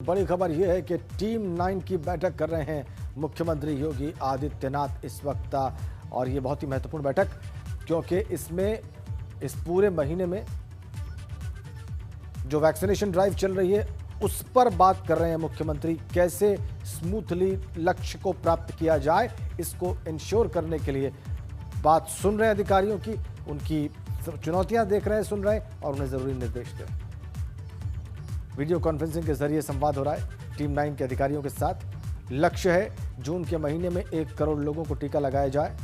बड़ी खबर यह है कि टीम 9 की बैठक कर रहे हैं मुख्यमंत्री योगी आदित्यनाथ इस वक्त। और ये बहुत ही महत्वपूर्ण बैठक, क्योंकि इसमें इस पूरे महीने में जो वैक्सीनेशन ड्राइव चल रही है उस पर बात कर रहे हैं मुख्यमंत्री। कैसे स्मूथली लक्ष्य को प्राप्त किया जाए, इसको इंश्योर करने के लिए बात सुन रहे हैं अधिकारियों की, उनकी चुनौतियां देख रहे हैं, सुन रहे हैं और उन्हें जरूरी निर्देश दे रहे हैं। वीडियो कॉन्फ्रेंसिंग के जरिए संवाद हो रहा है टीम 9 के अधिकारियों के साथ। लक्ष्य है जून के महीने में 1 करोड़ लोगों को टीका लगाया जाए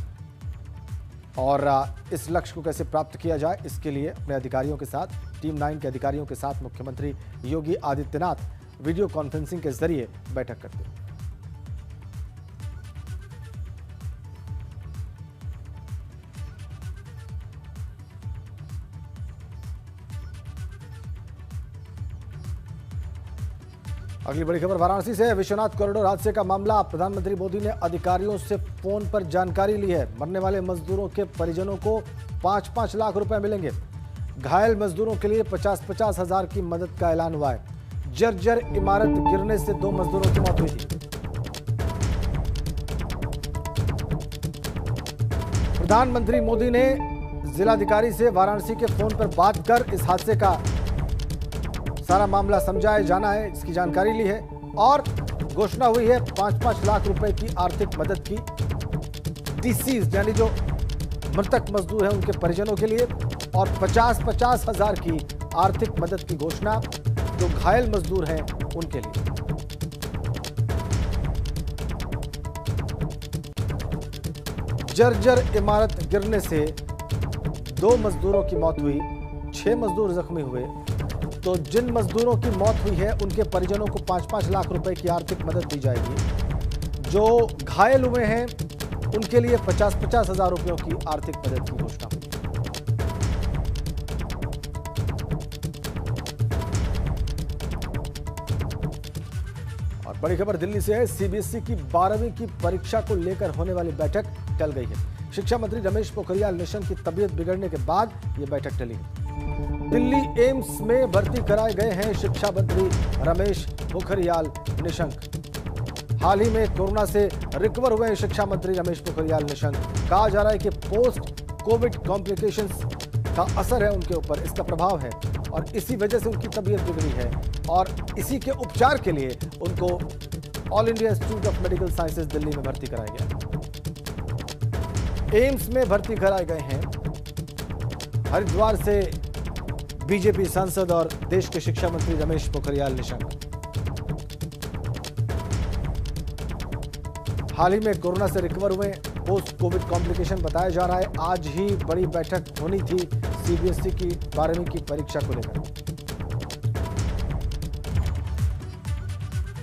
और इस लक्ष्य को कैसे प्राप्त किया जाए, इसके लिए अपने अधिकारियों के साथ, टीम 9 के अधिकारियों के साथ मुख्यमंत्री योगी आदित्यनाथ वीडियो कॉन्फ्रेंसिंग के जरिए बैठक करते हैं। अगली बड़ी खबर वाराणसी से है। विश्वनाथ कॉरिडोर हादसे का मामला, प्रधानमंत्री मोदी ने अधिकारियों से फोन पर जानकारी ली है। मरने वाले मजदूरों के परिजनों को 5-5 लाख रुपए मिलेंगे। घायल मजदूरों के लिए 50-50 हजार की मदद का ऐलान हुआ है। जर्जर इमारत गिरने से 2 मजदूरों की मौत हुई थी। प्रधानमंत्री मोदी ने जिलाधिकारी से वाराणसी के फोन पर बात कर इस हादसे का सारा मामला समझाया जाना है, इसकी जानकारी ली है और घोषणा हुई है 5-5 लाख रुपए की आर्थिक मदद की डिसीज यानी जो मृतक मजदूर हैं उनके परिजनों के लिए, और 50-50 हजार की आर्थिक मदद की घोषणा जो घायल मजदूर हैं उनके लिए। जर्जर इमारत गिरने से 2 मजदूरों की मौत हुई, 6 मजदूर जख्मी हुए। तो जिन मजदूरों की मौत हुई है उनके परिजनों को 5-5 लाख रुपए की आर्थिक मदद दी जाएगी। जो घायल हुए हैं उनके लिए 50-50 हजार रुपयों की आर्थिक मदद की घोषणा हुई। और बड़ी खबर दिल्ली से है। सीबीएसई की 12वीं की परीक्षा को लेकर होने वाली बैठक टल गई है। शिक्षा मंत्री रमेश पोखरियाल निशंक की तबीयत बिगड़ने के बाद यह बैठक टली है। दिल्ली एम्स में भर्ती कराए गए हैं शिक्षा मंत्री रमेश पोखरियाल निशंक। हाल ही में कोरोना से रिकवर हुए हैं शिक्षा मंत्री रमेश पोखरियाल निशंक। कहा जा रहा है कि पोस्ट कोविड कॉम्प्लिकेशंस का असर है उनके ऊपर, इसका प्रभाव है और इसी वजह से उनकी तबीयत बिगड़ी है और इसी के उपचार के लिए उनको all India institute of medical sciences Delhi में भर्ती कराया गया। एम्स में भर्ती कराए गए हैं हरिद्वार से बीजेपी सांसद और देश के शिक्षा मंत्री रमेश पोखरियाल निशंक। हाल ही में कोरोना से रिकवर हुए, पोस्ट कोविड कॉम्प्लिकेशन बताया जा रहा है। आज ही बड़ी बैठक होनी थी सीबीएसई की 12वीं की परीक्षा को लेकर।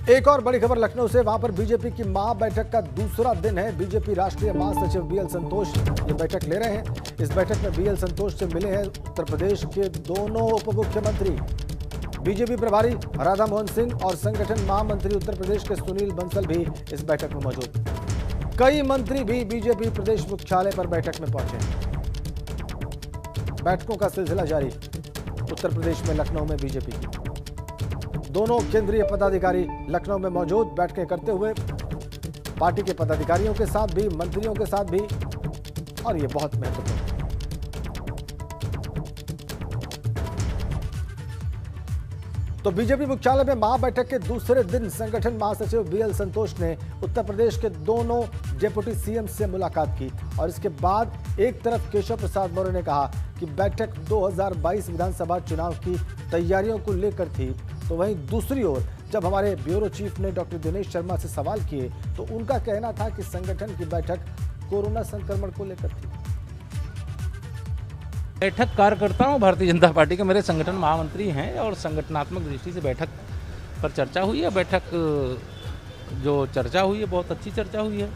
एक और बड़ी खबर लखनऊ से, वहां पर बीजेपी की महाबैठक का दूसरा दिन है। बीजेपी राष्ट्रीय महासचिव बीएल संतोष ये बैठक ले रहे हैं। इस बैठक में बीएल संतोष से मिले हैं उत्तर प्रदेश के दोनों उप मुख्यमंत्री, बीजेपी प्रभारी राधा मोहन सिंह और संगठन महामंत्री उत्तर प्रदेश के सुनील बंसल भी इस बैठक में मौजूद। कई मंत्री भी बीजेपी प्रदेश मुख्यालय पर बैठक में पहुंचे। बैठकों का सिलसिला जारी उत्तर प्रदेश में लखनऊ में बीजेपी की। दोनों केंद्रीय पदाधिकारी लखनऊ में मौजूद बैठकें करते हुए पार्टी के पदाधिकारियों के साथ भी, मंत्रियों के साथ भी, और ये बहुत महत्वपूर्ण। तो बीजेपी मुख्यालय में महाबैठक के दूसरे दिन संगठन महासचिव बीएल संतोष ने उत्तर प्रदेश के दोनों डिप्टी सीएम से मुलाकात की और इसके बाद एक तरफ केशव प्रसाद मौर्य ने कहा कि बैठक 2022 विधानसभा चुनाव की तैयारियों को लेकर थी, तो वहीं दूसरी ओर जब हमारे ब्यूरो चीफ ने डॉक्टर दिनेश शर्मा से सवाल किए तो उनका कहना था कि संगठन की बैठक कोरोना संक्रमण को लेकर थी। बैठक कार्यकर्ताओं भारतीय जनता पार्टी के मेरे संगठन महामंत्री हैं और संगठनात्मक दृष्टि से बैठक पर चर्चा हुई है। बैठक जो चर्चा हुई है बहुत अच्छी चर्चा हुई है।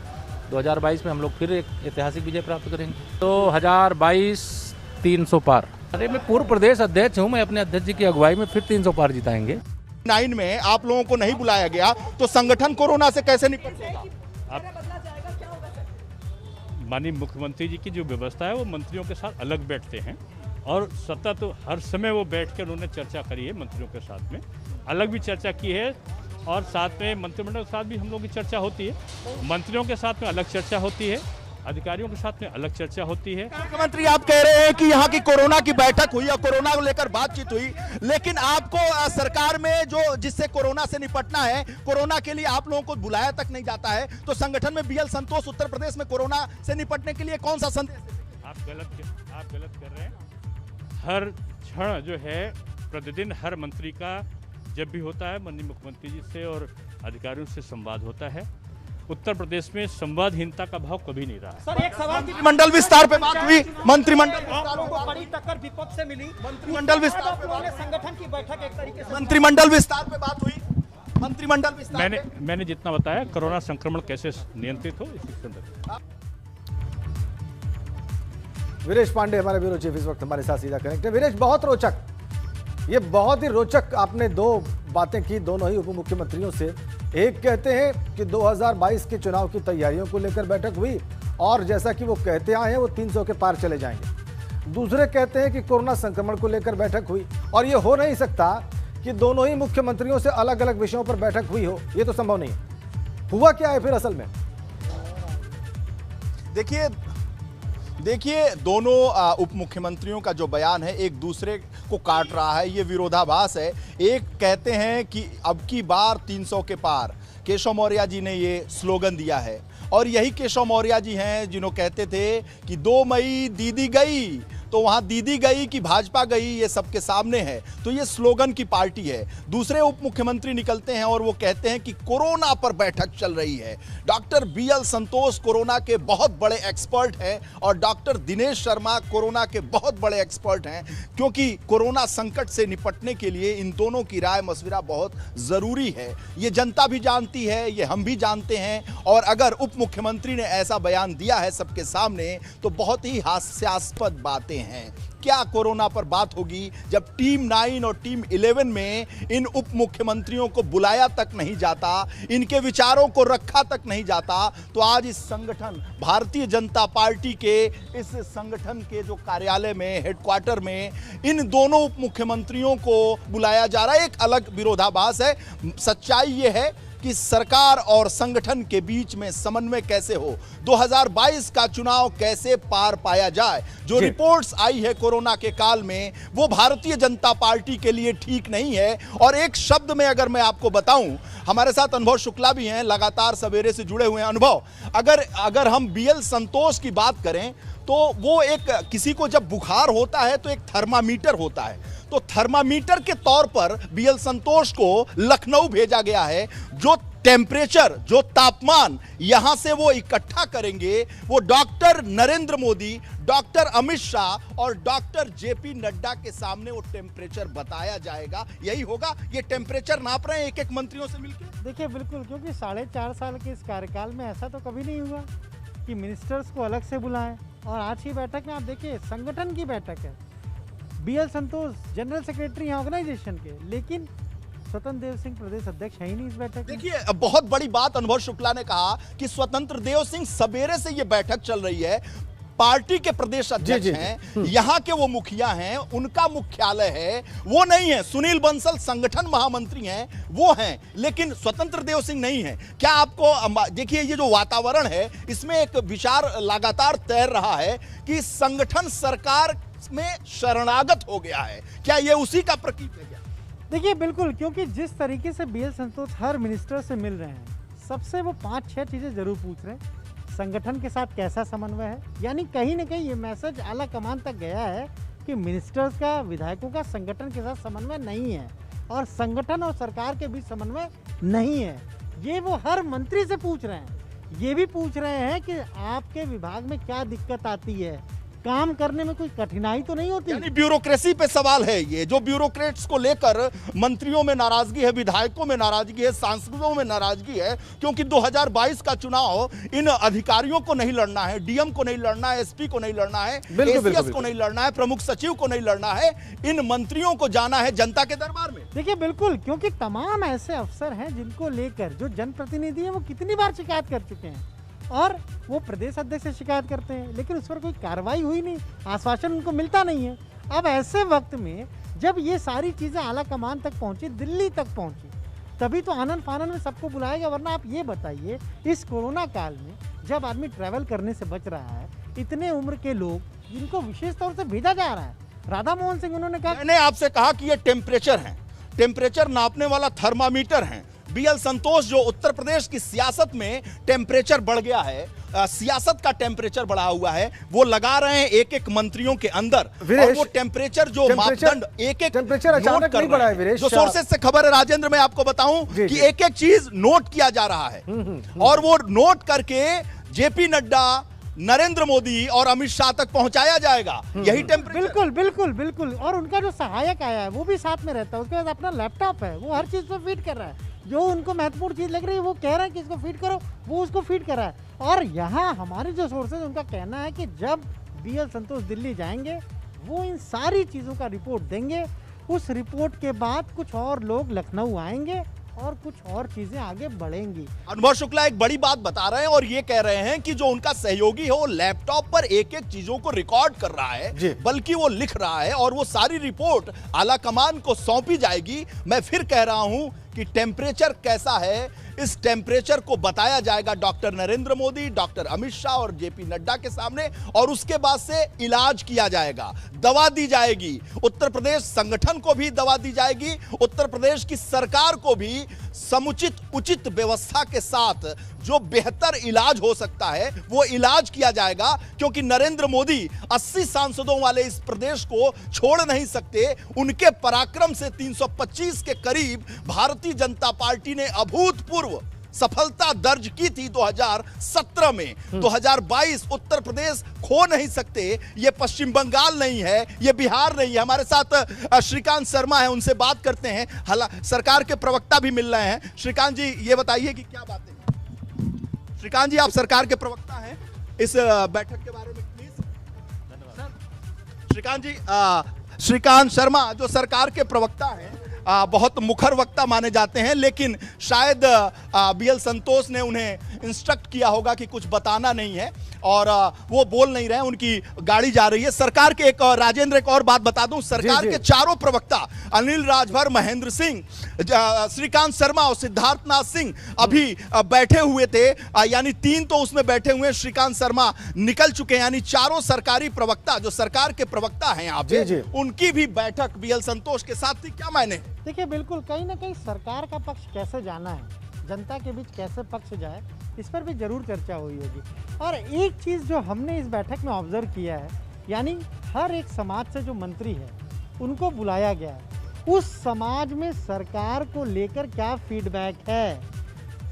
2022 में हम लोग फिर एक ऐतिहासिक विजय प्राप्त करेंगे। तो 2022 300 पार। अरे मैं पूर्व प्रदेश अध्यक्ष हूँ, मैं अपने अध्यक्ष जी की अगुवाई में फिर 300 पार जिताएंगे। 9 में आप लोगों को नहीं बुलाया गया तो संगठन कोरोना से कैसे निपटेगा? माननीय मुख्यमंत्री जी की जो व्यवस्था है वो मंत्रियों के साथ अलग बैठते हैं और सतत हर समय वो बैठ कर उन्होंने चर्चा करी है मंत्रियों के साथ में। अलग भी चर्चा की है और साथ में मंत्रिमंडल के साथ भी हम लोगों की चर्चा होती है। मंत्रियों के साथ में अलग चर्चा होती है, अधिकारियों के साथ में अलग चर्चा होती है। मुख्यमंत्री आप कह रहे हैं कि यहाँ की कोरोना की बैठक हुई और कोरोना को लेकर बातचीत हुई, लेकिन आपको सरकार में जो जिससे कोरोना से निपटना है, कोरोना के लिए आप लोगों को बुलाया तक नहीं जाता है, तो संगठन में बीएल संतोष उत्तर प्रदेश में कोरोना से निपटने के लिए कौन सा संदेश देते हैं? आप गलत कर रहे हैं। हर क्षण जो है प्रतिदिन हर मंत्री का जब भी होता है माननीय मुख्यमंत्री जी से और अधिकारियों से संवाद होता है। उत्तर प्रदेश में संवादहीनता का भाव कभी नहीं रहा है। सर, एक सवाल की मंत्रिमंडल विस्तार पे बात हुई, मंत्रिमंडल आपलोगों को बड़ी टक्कर विपक्ष से मिली। मंत्रिमंडल विस्तार पे बात, संगठन की बैठक एक तरीके से मंत्रिमंडल विस्तार पे बात हुई, मंत्रिमंडल विस्तार मैंने जितना बताया कोरोना संक्रमण कैसे नियंत्रित हो इसी संदर्भ में। वीरेश पांडे हमारे ब्यूरो चीफ इस वक्त हमारे साथ सीधा कनेक्ट है। वीरेश, बहुत रोचक, ये बहुत ही रोचक आपने दो बातें की दोनों ही उप मुख्यमंत्रियों से। एक कहते हैं कि 2022 के चुनाव की तैयारियों को लेकर बैठक हुई और जैसा कि वो कहते आए हैं वो 300 के पार चले जाएंगे। दूसरे कहते हैं कि कोरोना संक्रमण को लेकर बैठक हुई और ये हो नहीं सकता कि दोनों ही मुख्यमंत्रियों से अलग अलग विषयों पर बैठक हुई हो, ये तो संभव नहीं है। हुआ क्या है फिर असल में? देखिए दोनों उप मुख्यमंत्रियों का जो बयान है एक दूसरे को काट रहा है, ये विरोधाभास है। एक कहते हैं कि अब की बार 300 के पार, केशव मौर्य जी ने ये स्लोगन दिया है और यही केशव मौर्य जी हैं जिन्होंने कहते थे कि 2 मई दीदी गई, तो वहां दीदी गई कि भाजपा गई ये सबके सामने है, तो ये स्लोगन की पार्टी है। दूसरे उप मुख्यमंत्री निकलते हैं और वो कहते हैं कि कोरोना पर बैठक चल रही है। डॉक्टर बीएल संतोष कोरोना के बहुत बड़े एक्सपर्ट हैं और डॉक्टर दिनेश शर्मा कोरोना के बहुत बड़े एक्सपर्ट हैं, क्योंकि कोरोना संकट से निपटने के लिए इन दोनों की राय मशविरा बहुत जरूरी है। ये जनता भी जानती है, ये हम भी जानते हैं, और अगर उप मुख्यमंत्री ने ऐसा बयान दिया है सबके सामने तो बहुत ही हास्यास्पद बातें हैं। क्या कोरोना पर बात होगी जब टीम 9 और टीम 11 में इन उप मुख्यमंत्रियों को बुलाया तक नहीं जाता, इनके विचारों को रखा तक नहीं जाता। तो आज इस संगठन भारतीय जनता पार्टी के इस संगठन के जो कार्यालय में हेडक्वार्टर में इन दोनों उप मुख्यमंत्रियों को बुलाया जा रहा है। एक अलग विरोधाभास है। सच्चाई यह है कि सरकार और संगठन के बीच में समन्वय कैसे हो, 2022 का चुनाव कैसे पार पाया जाए। जो रिपोर्ट्स आई है कोरोना के काल में वो भारतीय जनता पार्टी के लिए ठीक नहीं है। और एक शब्द में अगर मैं आपको बताऊं, हमारे साथ अनुभव शुक्ला भी हैं, लगातार सवेरे से जुड़े हुए हैं। अनुभव, अगर हम बीएल संतोष की बात करें तो वो एक किसी को जब बुखार होता है तो एक थर्मामीटर होता है, तो थर्मामीटर के तौर पर बीएल संतोष को लखनऊ भेजा गया है। जो टेम्परेचर, जो तापमान यहां से वो इकट्ठा करेंगे वो डॉक्टर नरेंद्र मोदी, डॉक्टर अमित शाह और डॉक्टर जेपी नड्डा के सामने वो टेम्परेचर बताया जाएगा। यही होगा, ये टेम्परेचर नाप रहे हैं एक एक मंत्रियों से मिलकर। देखिए बिल्कुल, क्योंकि 4.5 साल के इस कार्यकाल में ऐसा तो कभी नहीं हुआ कि मिनिस्टर्स को अलग से बुलाएं। और आज की बैठक में आप देखिए संगठन की बैठक है, बीएल संतोष जनरल सेक्रेटरी हैं ऑर्गेनाइजेशन के, लेकिन स्वतंत्र देव सिंह प्रदेश अध्यक्ष है ही नहीं इस बैठक में। देखिए बहुत बड़ी बात अनुभव शुक्ला ने कहा कि स्वतंत्र देव सिंह सवेरे से ये बैठक चल रही है, पार्टी के प्रदेश अध्यक्ष हैं, यहाँ के वो मुखिया हैं, उनका मुख्यालय है, वो नहीं है। सुनील बंसल संगठन महामंत्री हैं, वो हैं, लेकिन स्वतंत्र देव सिंह नहीं है। क्या आपको देखिए ये जो वातावरण है इसमें एक विचार लगातार तैर रहा है कि संगठन सरकार में शरणागत हो गया है। क्या ये उसी का प्रतीक है क्या? देखिए बिल्कुल, क्योंकि जिस तरीके से बीएल संतोष हर मिनिस्टर से मिल रहे हैं, सबसे वो 5-6 चीजें जरूर पूछ रहे हैं। संगठन के साथ कैसा समन्वय है, यानी कहीं ना कहीं ये मैसेज आला कमान तक गया है कि मिनिस्टर्स का, विधायकों का संगठन के साथ समन्वय नहीं है और संगठन और सरकार के बीच समन्वय नहीं है। ये वो हर मंत्री से पूछ रहे हैं। ये भी पूछ रहे हैं कि आपके विभाग में क्या दिक्कत आती है, काम करने में कोई कठिनाई तो नहीं होती। यानी ब्यूरोक्रेसी पे सवाल है। ये जो ब्यूरोक्रेट्स को लेकर मंत्रियों में नाराजगी है, विधायकों में नाराजगी है, सांसदों में नाराजगी है, क्योंकि 2022 का चुनाव इन अधिकारियों को नहीं लड़ना है, डीएम को नहीं लड़ना है, एसपी को नहीं लड़ना है, एसीएस को नहीं लड़ना है, प्रमुख सचिव को नहीं लड़ना है, इन मंत्रियों को जाना है जनता के दरबार में। देखिए बिल्कुल, क्योंकि तमाम ऐसे अफसर हैं जिनको लेकर जो जनप्रतिनिधि है वो कितनी बार शिकायत कर चुके हैं और वो प्रदेश अध्यक्ष से शिकायत करते हैं, लेकिन उस पर कोई कार्रवाई हुई नहीं, आश्वासन उनको मिलता नहीं है। अब ऐसे वक्त में जब ये सारी चीज़ें आला कमान तक पहुंची, दिल्ली तक पहुंची तभी तो आनंद फानन में सबको बुलाएगा। वरना आप ये बताइए, इस कोरोना काल में जब आदमी ट्रैवल करने से बच रहा है, इतने उम्र के लोग जिनको विशेष तौर से भेजा जा रहा है, राधा मोहन सिंह उन्होंने कहा, मैंने आपसे कहा कि ये टेम्परेचर है, टेम्परेचर नापने वाला थर्मामीटर है। बीएल संतोष जो उत्तर प्रदेश की सियासत में टेम्परेचर बढ़ गया है, सियासत का टेम्परेचर बढ़ा हुआ है, वो लगा रहे हैं एक एक मंत्रियों के अंदर। और वो टेम्परेचर जो मापदंड एक एक टेम्परेचर अचानक नहीं बढ़ा है वीरेश। जो सोर्सेज से खबर है राजेंद्र, मैं आपको बताऊं कि एक एक चीज नोट किया जा रहा है और वो नोट करके जेपी नड्डा, नरेंद्र मोदी और अमित शाह तक पहुंचाया जाएगा। यही टेम्परेचर। बिल्कुल बिल्कुल बिल्कुल। और उनका जो सहायक आया है वो भी साथ में रहता है, उसके बाद अपना लैपटॉप है, वो हर चीज पे फीड कर रहा है। जो उनको महत्वपूर्ण चीज लग रही है वो कह रहा है कि इसको फीड करो, वो उसको फीड कर रहा है। और यहाँ हमारे जो सोर्सेज, उनका कहना है कि जब बीएल संतोष दिल्ली जाएंगे वो इन सारी चीज़ों का रिपोर्ट देंगे। उस रिपोर्ट के बाद कुछ और लोग लखनऊ आएंगे और कुछ और चीजें आगे बढ़ेंगी। अनुभव शुक्ला एक बड़ी बात बता रहे हैं और ये कह रहे हैं कि जो उनका सहयोगी है वो लैपटॉप पर एक एक चीजों को रिकॉर्ड कर रहा है, बल्कि वो लिख रहा है और वो सारी रिपोर्ट आला कमान को सौंपी जाएगी। मैं फिर कह रहा हूं कि टेम्परेचर कैसा है, इस टेम्परेचर को बताया जाएगा डॉक्टर नरेंद्र मोदी, डॉक्टर अमित शाह और जेपी नड्डा के सामने, और उसके बाद से इलाज किया जाएगा, दवा दी जाएगी। उत्तर प्रदेश संगठन को भी दवा दी जाएगी, उत्तर प्रदेश की सरकार को भी समुचित उचित व्यवस्था के साथ जो बेहतर इलाज हो सकता है वो इलाज किया जाएगा। क्योंकि नरेंद्र मोदी 80 सांसदों वाले इस प्रदेश को छोड़ नहीं सकते। उनके पराक्रम से 325 के करीब भारतीय जनता पार्टी ने अभूतपूर्व सफलता दर्ज की थी 2017 में। 2022 उत्तर प्रदेश खो नहीं सकते। ये पश्चिम बंगाल नहीं है, ये बिहार नहीं है। हमारे साथ श्रीकांत शर्मा है, उनसे बात करते हैं। सरकार के प्रवक्ता भी मिल रहे हैं। श्रीकांत जी ये बताइए कि क्या बातें हैं। श्रीकांत जी आप सरकार के प्रवक्ता हैं, इस बैठक के बारे में प्लीज। धन्यवाद श्रीकांत जी। श्रीकांत शर्मा जो सरकार के प्रवक्ता हैं, बहुत मुखर वक्ता माने जाते हैं, लेकिन शायद बीएल संतोष ने उन्हें इंस्ट्रक्ट किया होगा कि कुछ बताना नहीं है और वो बोल नहीं रहे हैं, उनकी गाड़ी जा रही है। सरकार के राजेंद्र एक और बात बता दूं, सरकार के चारों प्रवक्ता अनिल राजभर, महेंद्र सिंह, श्रीकांत शर्मा और सिद्धार्थनाथ सिंह अभी बैठे हुए थे, यानी 3 तो उसमें बैठे हुए हैं, श्रीकांत शर्मा निकल चुके हैं। यानी चारों सरकारी प्रवक्ता जो सरकार के प्रवक्ता हैं यहाँ पे, उनकी भी बैठक बीएल संतोष के साथ थी। क्या मायने? देखिए बिल्कुल, कहीं ना कहीं सरकार का पक्ष कैसे जाना है, जनता के बीच कैसे पक्ष जाए, इस पर भी जरूर चर्चा हुई होगी। और एक चीज़ जो हमने इस बैठक में ऑब्जर्व किया है, यानी हर एक समाज से जो मंत्री है उनको बुलाया गया है। उस समाज में सरकार को लेकर क्या फीडबैक है,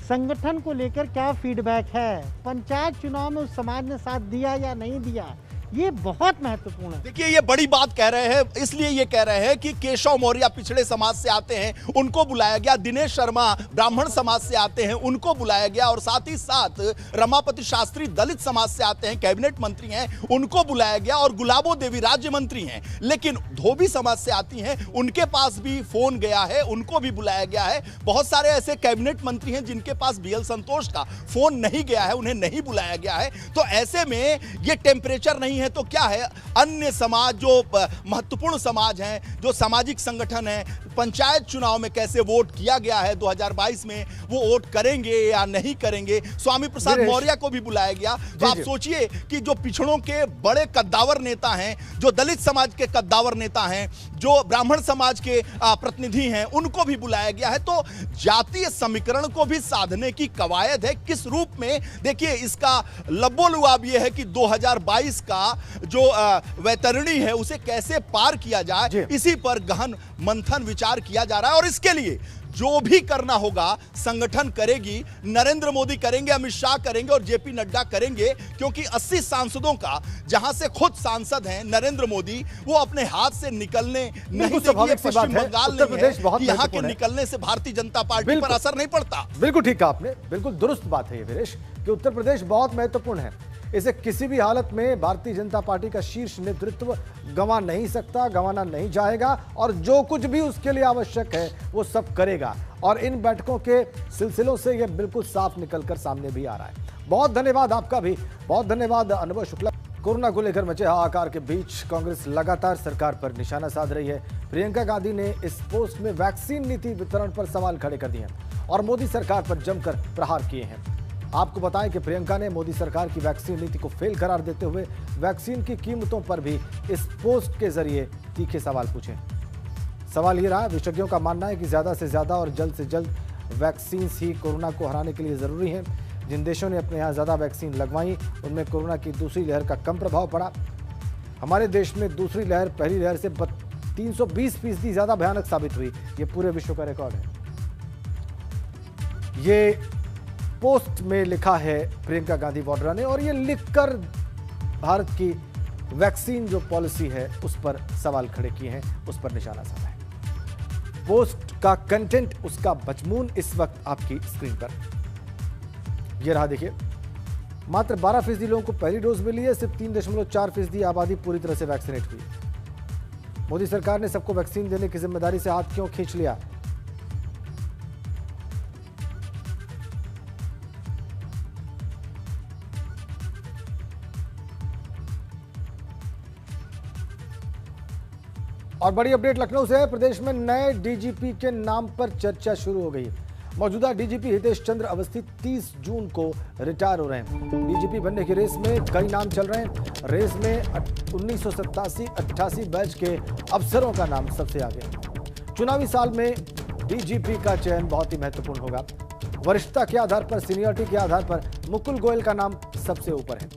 संगठन को लेकर क्या फीडबैक है, पंचायत चुनाव में उस समाज ने साथ दिया या नहीं दिया, ये बहुत महत्वपूर्ण है। देखिए ये बड़ी बात कह रहे हैं, इसलिए ये कह रहे हैं कि केशव मौर्य पिछड़े समाज से आते हैं, उनको बुलाया गया। दिनेश शर्मा ब्राह्मण समाज से आते हैं, उनको बुलाया गया। और साथ ही साथ रमापति शास्त्री दलित समाज से आते हैं, कैबिनेट मंत्री हैं, उनको बुलाया गया। और गुलाबो देवी राज्य मंत्री हैं, लेकिन धोबी समाज से आती हैं, उनके पास भी फोन गया है, उनको भी बुलाया गया है। बहुत सारे ऐसे कैबिनेट मंत्री हैं जिनके पास बीएल संतोष का फोन नहीं गया है, उन्हें नहीं बुलाया गया है। तो ऐसे में ये टेम्परेचर नहीं है तो क्या है? अन्य समाज जो महत्वपूर्ण समाज हैं, जो सामाजिक संगठन है, पंचायत चुनाव में कैसे वोट किया गया है 2022 में, वो वोट करेंगे या नहीं करेंगे। स्वामी प्रसाद मौर्य को भी बुलाया गया। तो आप सोचिए कि जो पिछड़ों के बड़े कद्दावर नेता हैं, जो दलित समाज के कद्दावर नेता हैं, जो ब्राह्मण समाज के प्रतिनिधि हैं, उनको भी बुलाया गया है। तो जातीय समीकरण को भी साधने की कवायद है। किस रूप में? देखिए इसका लब्बो-लुआब ये है कि 2022 का जो वैतरणी है उसे कैसे पार किया जाए, इसी पर गहन मंथन विचार किया जा रहा है। और इसके लिए जो भी करना होगा संगठन करेगी, नरेंद्र मोदी करेंगे, अमित शाह करेंगे और जेपी नड्डा करेंगे। क्योंकि 80 सांसदों का, जहां से खुद सांसद हैं नरेंद्र मोदी, वो अपने हाथ से निकलने नहीं देंगे। पश्चिम बंगाल नहीं है, यहाँ के निकलने से भारतीय जनता पार्टी पर असर नहीं पड़ता। बिल्कुल ठीक कहा आपने, बिल्कुल दुरुस्त बात है ये वीरेश कि उत्तर प्रदेश बहुत महत्वपूर्ण है। इसे किसी भी हालत में भारतीय जनता पार्टी का शीर्ष नेतृत्व गंवा नहीं सकता, गंवाना नहीं जाएगा और जो कुछ भी उसके लिए आवश्यक है वो सब करेगा। और इन बैठकों के सिलसिलों से यह बिल्कुल साफ निकलकर सामने भी आ रहा है। बहुत धन्यवाद आपका भी, बहुत धन्यवाद अनुभव शुक्ला। कोरोना को लेकर मचे हाहाकार के बीच कांग्रेस लगातार सरकार पर निशाना साध रही है। प्रियंका गांधी ने इस पोस्ट में वैक्सीन नीति वितरण पर सवाल खड़े कर दिए हैं और मोदी सरकार पर जमकर प्रहार किए हैं। आपको बताएं कि प्रियंका ने मोदी सरकार की वैक्सीन नीति को फेल करार देते हुए वैक्सीन की कीमतों पर भी इस पोस्ट के जरिए तीखे सवाल पूछे। सवाल ये रहा, विशेषज्ञों का मानना है कि ज्यादा से ज्यादा और जल्द से जल्द वैक्सीन ही कोरोना को हराने के लिए जरूरी है। जिन देशों ने अपने यहाँ ज्यादा वैक्सीन लगवाई उनमें कोरोना की दूसरी लहर का कम प्रभाव पड़ा। हमारे देश में दूसरी लहर पहली लहर से 320% ज्यादा भयानक साबित हुई। ये पूरे विश्व का रिकॉर्ड है। ये पोस्ट में लिखा है प्रियंका गांधी वाड्रा ने और ये लिखकर भारत की वैक्सीन जो पॉलिसी है उस पर सवाल खड़े किए हैं, उस पर निशाना साधा है। पोस्ट का कंटेंट, उसका मजमून इस वक्त आपकी स्क्रीन पर ये रहा। देखिए, मात्र 12% लोगों को पहली डोज मिली है, सिर्फ 3.4% आबादी पूरी तरह से वैक्सीनेट हुई। मोदी सरकार ने सबको वैक्सीन देने की जिम्मेदारी से हाथ क्यों खींच लिया? और बड़ी अपडेट लखनऊ से है। प्रदेश में नए डीजीपी के नाम पर चर्चा शुरू हो गई है। मौजूदा डीजीपी हितेश चंद्र अवस्थी 30 जून को रिटायर हो रहे हैं। डीजीपी बनने की रेस में कई नाम चल रहे हैं। रेस में 1987-88 बैच के अफसरों का नाम सबसे आगे है। चुनावी साल में डीजीपी का चयन बहुत ही महत्वपूर्ण होगा। वरिष्ठता के आधार पर, सीनियरिटी के आधार पर मुकुल गोयल का नाम सबसे ऊपर है।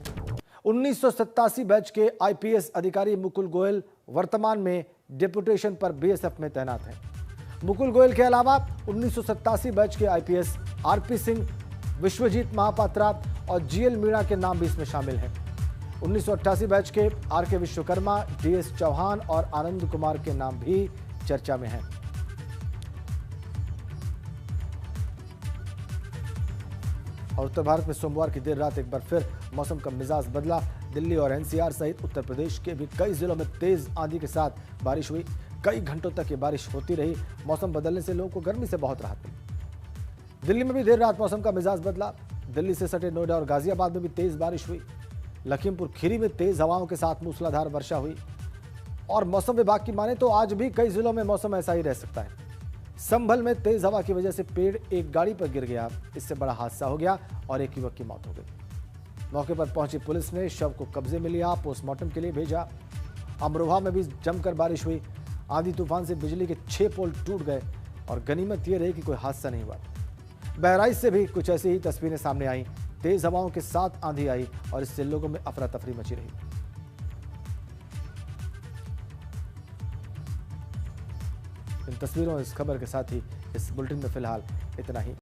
1987 बैच के आईपीएस अधिकारी मुकुल गोयल वर्तमान में डिप्यूटेशन पर बीएसएफ में तैनात हैं। मुकुल गोयल के अलावा 1987 बैच के आईपीएस आरपी सिंह, विश्वजीत महापात्रा और जीएल मीणा के नाम भी इसमें शामिल हैं। 1988 बैच के आरके विश्वकर्मा, डीएस चौहान और आनंद कुमार के नाम भी चर्चा में हैं। और उत्तर भारत में सोमवार की देर रात एक बार फिर मौसम का मिजाज बदला। दिल्ली और एनसीआर सहित उत्तर प्रदेश के भी कई जिलों में तेज आंधी के साथ बारिश हुई। कई घंटों तक ये बारिश होती रही। मौसम बदलने से लोगों को गर्मी से बहुत राहत मिली। दिल्ली में भी देर रात मौसम का मिजाज बदला। दिल्ली से सटे नोएडा और गाजियाबाद में भी तेज बारिश हुई। लखीमपुर खीरी में तेज हवाओं के साथ मूसलाधार वर्षा हुई। और मौसम विभाग की माने तो आज भी कई जिलों में मौसम ऐसा ही रह सकता है। संभल में तेज हवा की वजह से पेड़ एक गाड़ी पर गिर गया। इससे बड़ा हादसा हो गया और एक युवक की मौत हो गई। मौके पर पहुंची पुलिस ने शव को कब्जे में लिया, पोस्टमार्टम के लिए भेजा। अमरोहा में भी जमकर बारिश हुई। आंधी तूफान से बिजली के 6 पोल टूट गए और गनीमत यह रही कि कोई हादसा नहीं हुआ। बहराइच से भी कुछ ऐसी ही तस्वीरें सामने आई। तेज हवाओं के साथ आंधी आई और इससे लोगों में अफरा तफरी मची रही। इन तस्वीरों, इस खबर के साथ ही इस बुलेटिन में फिलहाल इतना ही।